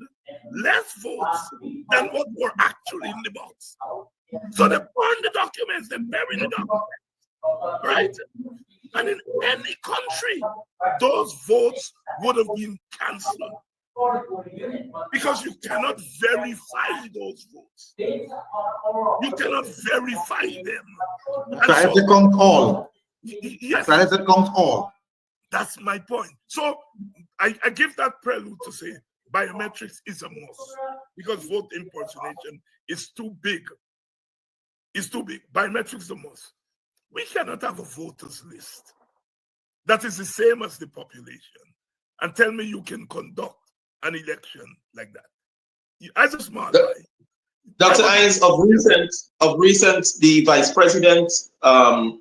less votes than what were actually in the box. So they burned the documents, they buried the documents, right? And in any country, those votes would have been cancelled because you cannot verify those votes. You cannot verify them.
So as it counts all.
Yes.
So as it counts all.
That's my point. So I give that prelude to say biometrics is a must because vote impersonation is too big. It's too big. Biometrics is a must. We cannot have a voters list that is the same as the population and tell me you can conduct an election like that. As a smart guy.
Dr. Hinds, of recent, the vice president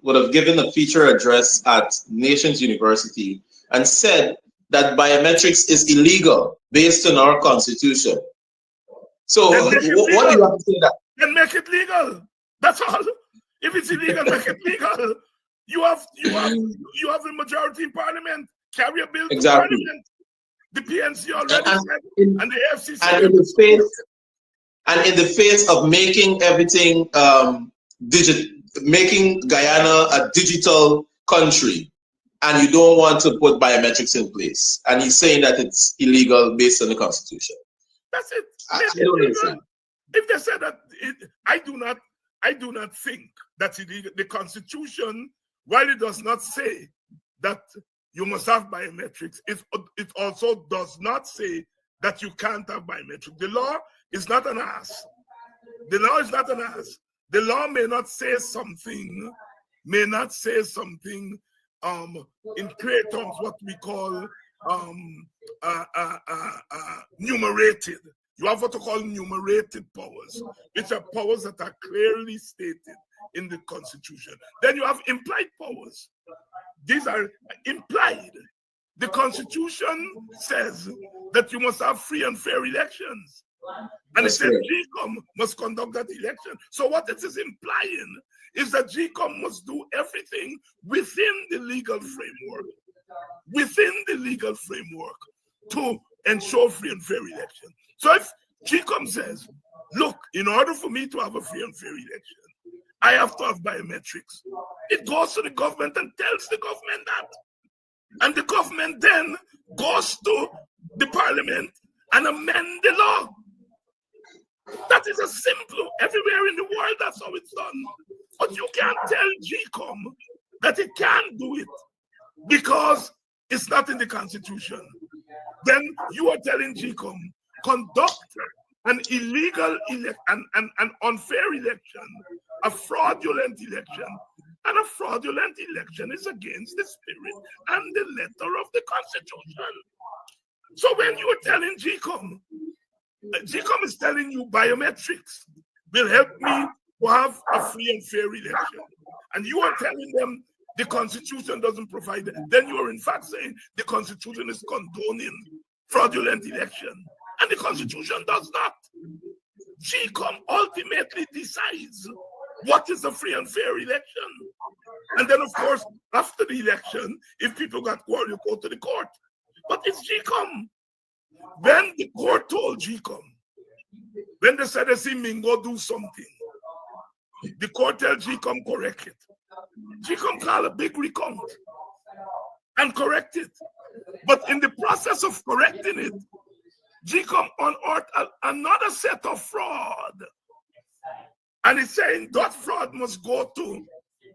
would have given a feature address at Nations University and said that biometrics is illegal based on our constitution. So what do you have to say that?
Then make it legal. That's all. If it's illegal, make it legal. You have a majority in parliament. Carry a bill to parliament. The PNC already said, and the FCC.
And in the face of making everything making Guyana a digital country, and you don't want to put biometrics in place, and he's saying that it's illegal based on the Constitution.
That's it. If they say that, I do not think that's illegal. The Constitution, while it does not say that you must have biometrics, it also does not say that you can't have biometrics. The law is not an ass. The law is not an ass. The law may not say something in clear terms, what we call numerated. You have what to call numerated powers, which are powers that are clearly stated in the Constitution. Then you have implied powers. These are implied. The Constitution says that you must have free and fair elections. And it says GCOM must conduct that election. So what it is implying is that GCOM must do everything within the legal framework. To ensure free and fair election. So if GCOM says, look, in order for me to have a free and fair election, I have to have biometrics. It goes to the government and tells the government that. And the government then goes to the parliament and amend the law. That is a simple, everywhere in the world, that's how it's done. But you can't tell GCOM that it can't do it because it's not in the Constitution. Then you are telling GCOM, conduct an illegal an unfair election, a fraudulent election. And a fraudulent election is against the spirit and the letter of the Constitution. So when you are telling GCOM is telling you biometrics will help me to have a free and fair election, and you are telling them the Constitution doesn't provide it, then you are in fact saying the Constitution is condoning fraudulent election, and the Constitution does not. GCOM ultimately decides what is a free and fair election. And then, of course, after the election, if people got quarrel, you go to the court. But it's GCOM. When the court told GCOM, when they said they see Mingo do something, the court tells GCOM correct it. GCOM called a big recount and correct it. But in the process of correcting it, GCOM unearthed another set of fraud. And it's saying that fraud must go to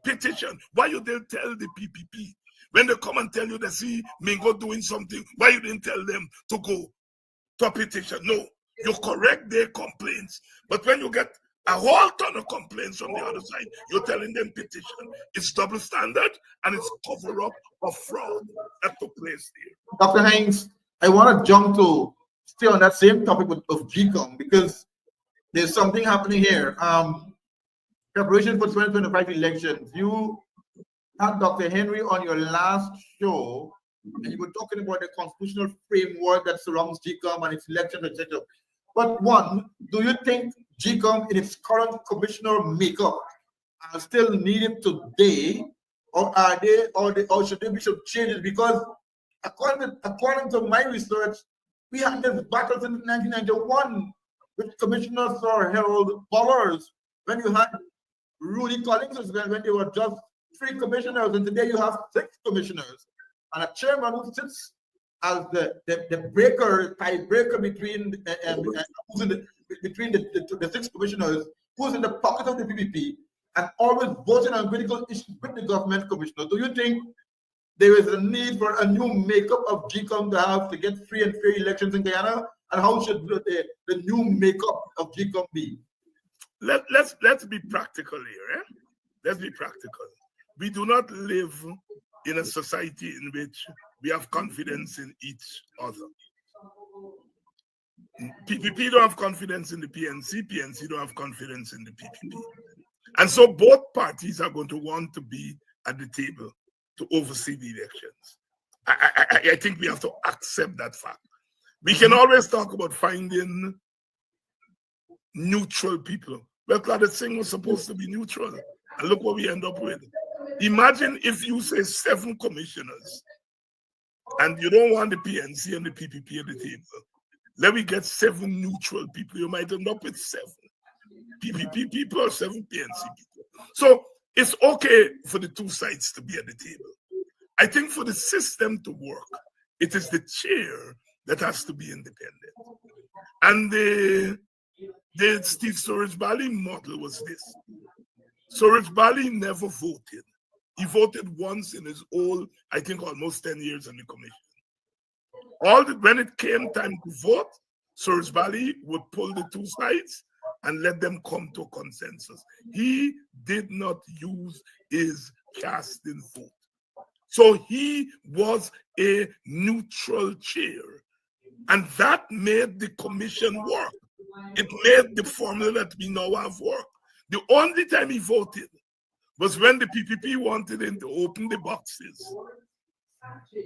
petition. Why you didn't tell the PPP? When they come and tell you they see Mingo doing something, why you didn't tell them to go to a petition? No, You correct their complaints. But when you get a whole ton of complaints from the other side, you're telling them petition. It's double standard and it's cover up of fraud that took place there.
Dr. Hinds, I want to jump to stay on that same topic of GCOM because there's something happening here. Preparation for 2025 elections. You had Dr. Henry on your last show, and you were talking about the constitutional framework that surrounds GCOM and its elections, etc. But one, do you think GCOM in its current commissioner makeup are still needed today, or are they, or should there be some changes? Because according to my research, we had this battle since 1991 with Commissioner Sir Harold Bowers, when you had Rudy Collins when they were just 3 commissioners, and today you have 6 commissioners and a chairman who sits as the breaker, tiebreaker between between the 6 commissioners, who's in the pocket of the PPP and always voting on critical issues with the government commissioner. Do you think there is a need for a new makeup of GCOM to have to get free and fair elections in Guyana? And how should the new makeup of GCOM be?
Let's be practical here. Let's be practical. We do not live in a society in which we have confidence in each other. PPP don't have confidence in the PNC, PNC don't have confidence in the PPP. And so both parties are going to want to be at the table to oversee the elections. I think we have to accept that fact. We can always talk about finding neutral people. Well, Claudette Singh was supposed to be neutral. And look what we end up with. Imagine if you say 7 commissioners and you don't want the PNC and the PPP at the table. Let me get 7 neutral people. You might end up with 7 PPP people or 7 PNC people. So it's okay for the 2 sides to be at the table. I think for the system to work, it is the chair that has to be independent. And the Steve Storage-Bally model was this. Storage-Bally never voted. He voted once in his whole, I think, almost 10 years in the commission. When it came time to vote, Storage-Bally would pull the 2 sides and let them come to a consensus. He did not use his casting vote. So he was a neutral chair. And that made the commission work. It made the formula that we now have work. The only time he voted was when the PPP wanted him to open the boxes.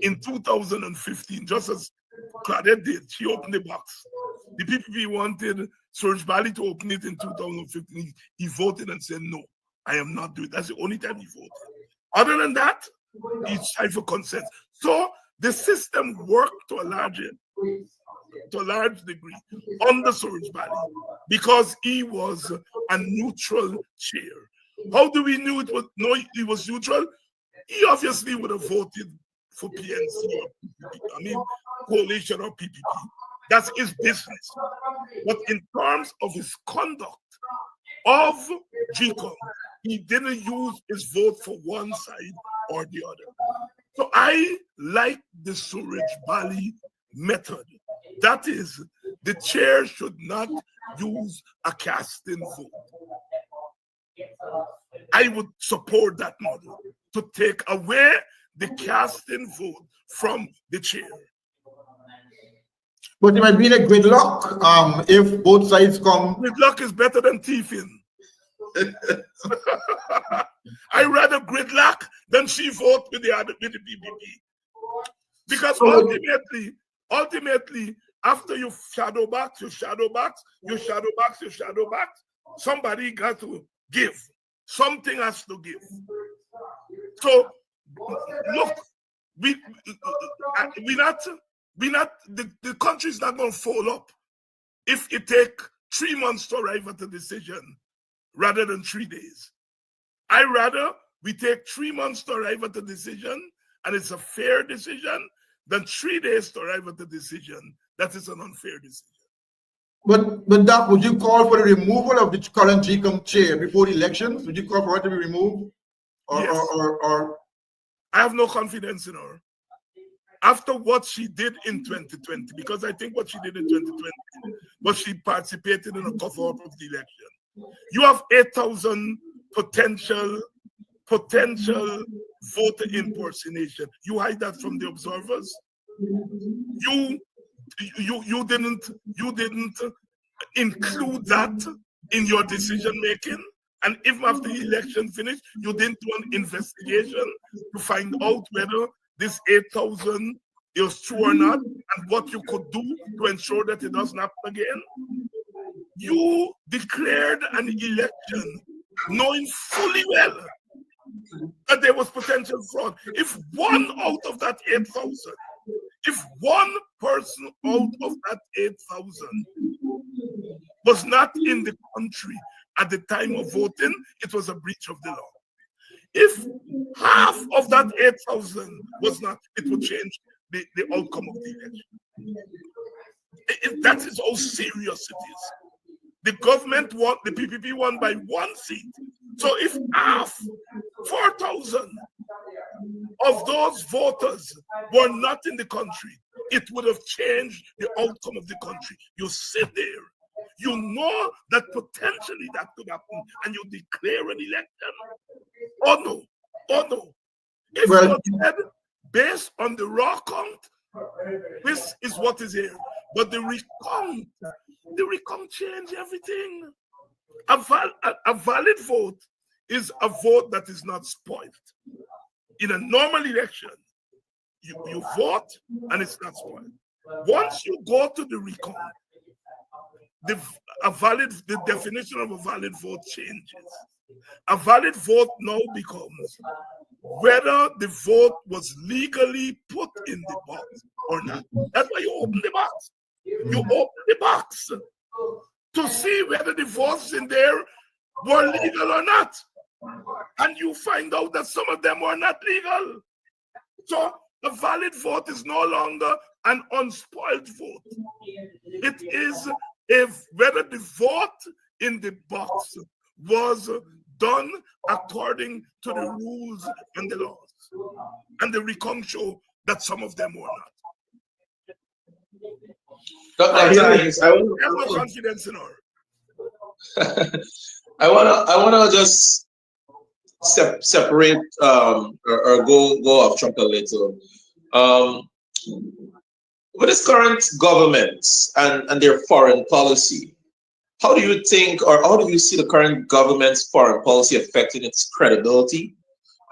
In 2015, just as Claudette did, she opened the box. The PPP wanted Storage-Bally to open it in 2015. He voted and said, no, I am not doing it. That's the only time he voted. Other than that, he's tried for consent. So the system worked to a large degree under Storage-Bally because he was a neutral chair. How do we know he was neutral? He obviously would have voted for PNC or PPP, I mean coalition or PPP. That's his business. But in terms of his conduct of GCOM, he didn't use his vote for one side or the other. So I like the Storage-Bally method. That is, the chair should not use a casting vote. I would support that model to take away the casting vote from the chair.
But it might be like gridlock if both sides come.
Gridlock is better than thieving. I rather gridlock than she vote with the PPP. Because ultimately, after you shadow box, somebody got to give. Something has to give. So look, the country's not going to fall up if it take 3 months to arrive at a decision rather than 3 days. I rather we take 3 months to arrive at a decision and it's a fair decision than 3 days to arrive at a decision that is an unfair decision.
But Doc, would you call for the removal of the current GCOM chair before the elections? Would you call for it to be removed?
Yes.
Or
I have no confidence in her. after what she did in 2020, because I think what she did in 2020 was she participated in a cover-up of the election. You have 8,000 potential voter impersonation. You hide that from the observers. You didn't include that in your decision making. And even after the election finished, you didn't do an investigation to find out whether this 8,000 is true or not, and what you could do to ensure that it doesn't happen again. You declared an election knowing fully well that there was potential fraud. If one out of that 8,000, if one person out of that 8,000 was not in the country at the time of voting, it was a breach of the law. If half of that 8,000 was not, it would change the outcome of the election. That is how serious it is. The government won, the PPP won by 1 seat. So if half, 4,000 of those voters were not in the country, it would have changed the outcome of the country. You sit there, you know that potentially that could happen, and you declare an election. Oh no. If you said, based on the raw count, this is what is here. But the recount change everything. A valid vote is a vote that is not spoiled. In a normal election, you vote and it's not spoiled. Once you go to the recount, the definition of a valid vote changes. A valid vote now becomes whether the vote was legally put in the box or not. That's why you open the box. You open the box to see whether the votes in there were legal or not. And you find out that some of them were not legal. So a valid vote is no longer an unspoiled vote. It is whether the vote in the box was done according to the rules and the laws. And the recount show that some of them were not.
I
have no confidence in her.
I wanna just separate or go off track a little. With this current government and their foreign policy, how do you think, or how do you see the current government's foreign policy affecting its credibility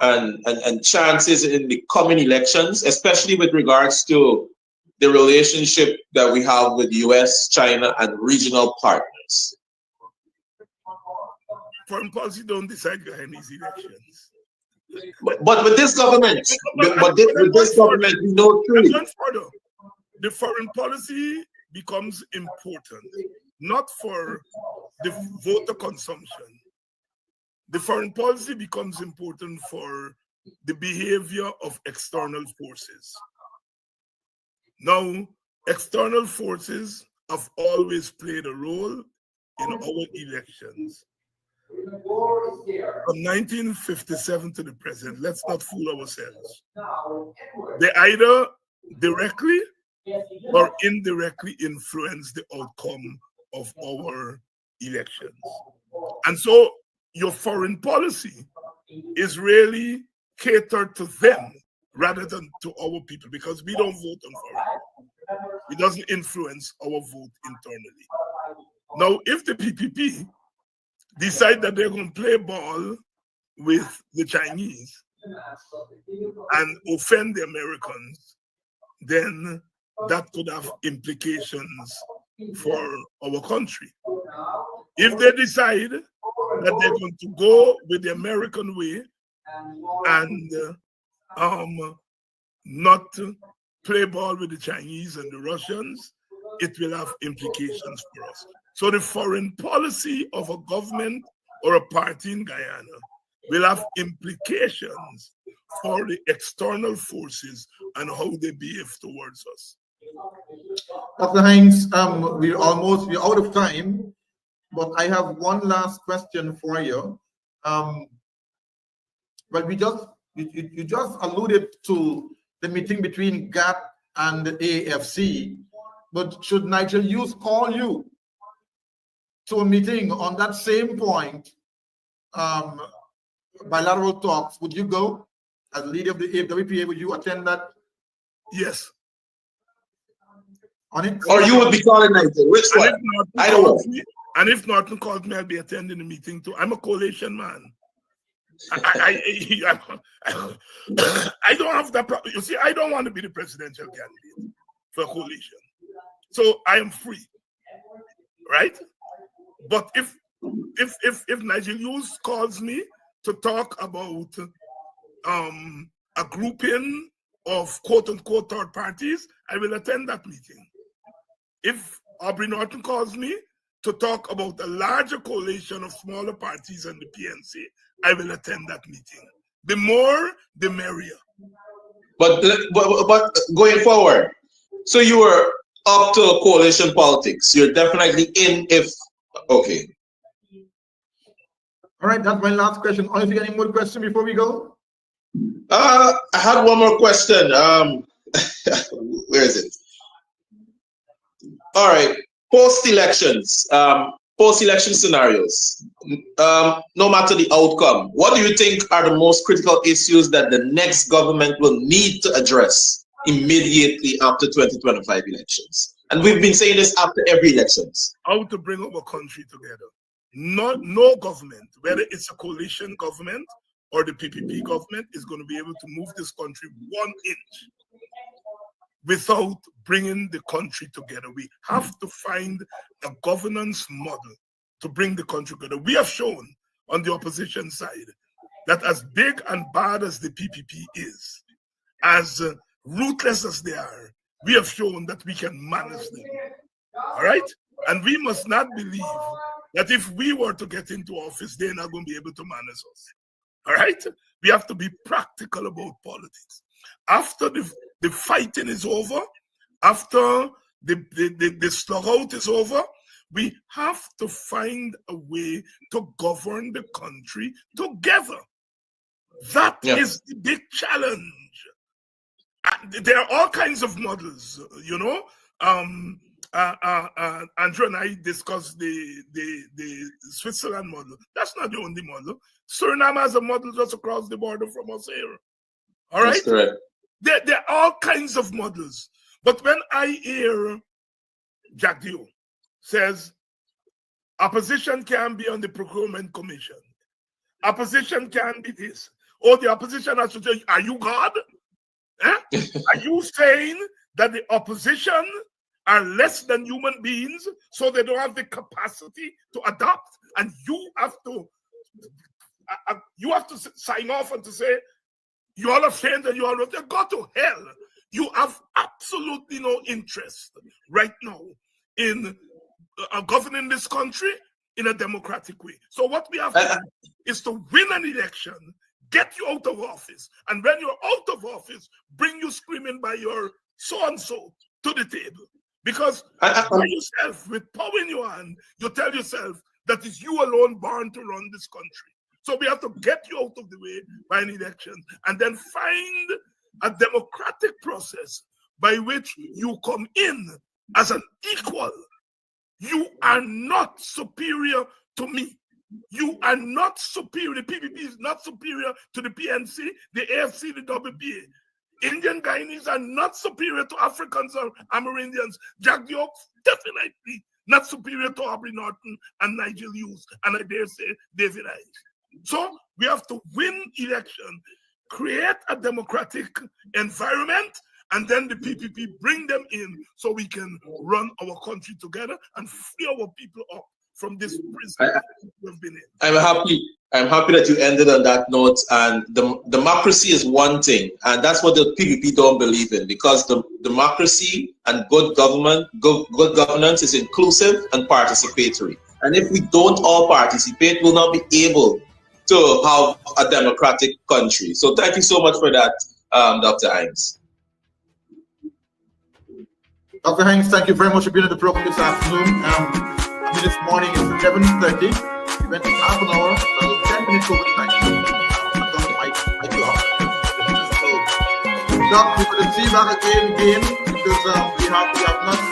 and chances in the coming elections, especially with regards to the relationship that we have with US, China, and regional partners?
Foreign policy don't decide behind these elections.
But with this government, with this government, we know truly.
The foreign policy becomes important, not for the voter consumption. The foreign policy becomes important for the behavior of external forces. Now, external forces have always played a role in our elections. From 1957 to the present, let's not fool ourselves. They either directly or indirectly influence the outcome of our elections. And so your foreign policy is really catered to them rather than to our people, because we don't vote on foreign. It doesn't influence our vote internally. Now, if the PPP decide that they're going to play ball with the Chinese and offend the Americans, then that could have implications for our country. If they decide that they're going to go with the American way and not play ball with the Chinese and the Russians, it will have implications for us. So the foreign policy of a government or a party in Guyana will have implications for the external forces and how they behave towards us.
Dr. Hinds, we're out of time, but I have one last question for you. Well, you just alluded to the meeting between GATT and the AFC, but should Nigel Hughes call you to a meeting on that same point, bilateral talks, would you go? As leader of the AFWPA, would you attend that?
Yes.
On it?
Or you would be calling Nigel? Which one? I don't know.
And if Norton calls me, I'll be attending the meeting too. I'm a coalition man. I don't have that problem. You see, I don't want to be the presidential candidate for a coalition. So I am free. Right? But if Nigel Hughes calls me to talk about a grouping of quote-unquote third parties, I will attend that meeting. If Aubrey Norton calls me to talk about a larger coalition of smaller parties and the PNC, I will attend that meeting. The more, the merrier.
But going forward, so you were up to coalition politics. You're definitely in if, okay.
All right, that's my last question. Only any more questions before we go?
I had one more question. Where is it? All right, post-elections, post-election scenarios, no matter the outcome, what do you think are the most critical issues that the next government will need to address immediately after 2025 elections? And we've been saying this after every elections.
How to bring our country together. No government, whether it's a coalition government or the PPP government, is going to be able to move this country 1 inch without bringing the country together. We have to find a governance model to bring the country together. We have shown on the opposition side that as big and bad as the PPP is, as ruthless as they are, we have shown that we can manage them. All right? And we must not believe that if we were to get into office, they're not going to be able to manage us. All right? We have to be practical about politics. After the fighting is over, after the slug-out is over, we have to find a way to govern the country together. That is the big challenge. There are all kinds of models, you know. Andrew and I discussed the Switzerland model. That's not the only model. Suriname has a model just across the border from us here. All right?
That's correct.
There are all kinds of models. But when I hear Jack Dio says, opposition can be on the procurement commission. Opposition can be this. Or the opposition has to say, are you God? Eh? Are you saying that the opposition are less than human beings, so they don't have the capacity to adapt, and you have to sign off and to say, you all have changed and you all have go to hell. You have absolutely no interest right now in governing this country in a democratic way. So what we have to do is to win an election, get you out of office, and when you're out of office, bring you screaming by your so-and-so to the table. Because by yourself, with power in your hand, you tell yourself that it's you alone born to run this country. So we have to get you out of the way by an election and then find a democratic process by which you come in as an equal. You are not superior to me. You are not superior. The PPP is not superior to the PNC, the AFC, the WPA. Indian Guyanese are not superior to Africans or Amerindians. Jack Diop definitely not superior to Aubrey Norton and Nigel Hughes, and I dare say David Hinds. So we have to win election, create a democratic environment, and then the PPP bring them in so we can run our country together and free our people up from this prison we've been in.
I'm happy that you ended on that note. And the democracy is one thing, and that's what the PPP don't believe in, because the democracy and good governance is inclusive and participatory. And if we don't all participate, we'll not be able to have a democratic country. So thank you so much for that, Dr. Hinds.
Dr. Hinds, thank you very much for being at the program this afternoon. This morning is 11:30. We went half an hour, 10 minutes over the time. Doc, we're going to see you back again, because we have not